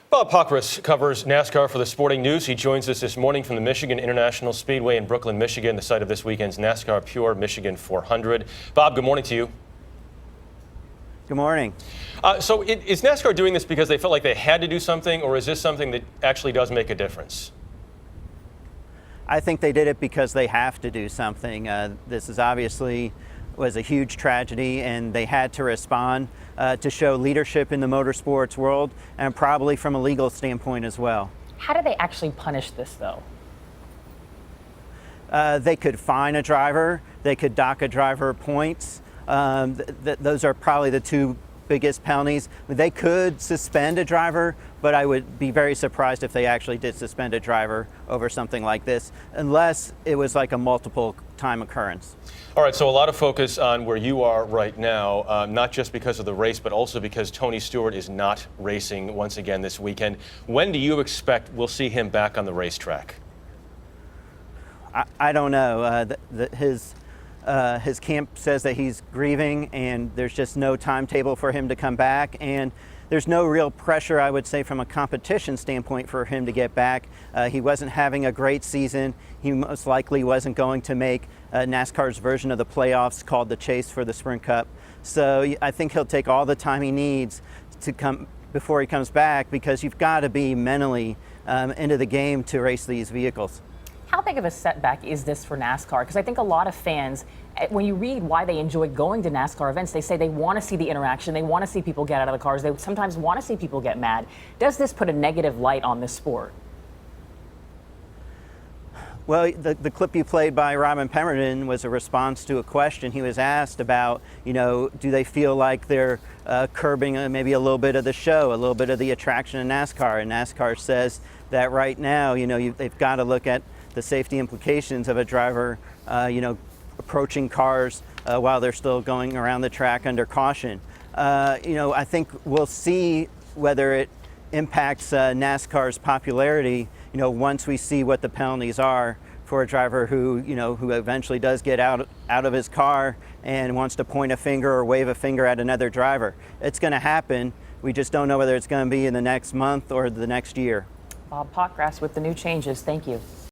Bob Pockrass covers NASCAR for the Sporting News. He joins us this morning from the Michigan International Speedway in Brooklyn, Michigan, the site of this weekend's NASCAR Pure Michigan 400. Bob, good morning to you. Good morning. So is NASCAR doing this because they felt like they had to do something, or is this something that actually does make a difference? I think they did it because they have to do something. This is obviously was a huge tragedy, and they had to respond to show leadership in the motorsports world, and probably from a legal standpoint as well. How do they actually punish this, though? They could fine a driver. They could dock a driver points. Those are probably the two biggest penalties. They could suspend a driver, but I would be very surprised if they actually did suspend a driver over something like this, unless it was like a multiple time occurrence. All right, so a lot of focus on where you are right now, not just because of the race, but also because Tony Stewart is not racing once again this weekend. When do you expect we'll see him back on the racetrack? I don't know. His camp says that he's grieving, and there's just no timetable for him to come back, and there's no real pressure, I would say, from a competition standpoint for him to get back. He wasn't having a great season. He most likely wasn't going to make NASCAR's version of the playoffs called the Chase for the Sprint Cup. So I think he'll take all the time he needs to come before he comes back, because you've got to be mentally into the game to race these vehicles. How big of a setback is this for NASCAR? Because I think a lot of fans, when you read why they enjoy going to NASCAR events, they say they want to see the interaction, they want to see people get out of the cars, they sometimes want to see people get mad. Does this put a negative light on this sport? Well, the clip you played by Robin Pemberton was a response to a question he was asked about, do they feel like they're curbing maybe a little bit of the show, a little bit of the attraction in NASCAR? And NASCAR says that right now, they've got to look at the safety implications of a driver, approaching cars while they're still going around the track under caution. I think we'll see whether it impacts NASCAR's popularity, once we see what the penalties are for a driver who eventually does get out of his car and wants to point a finger or wave a finger at another driver. It's going to happen. We just don't know whether it's going to be in the next month or the next year. Bob Pockrass with the new changes. Thank you.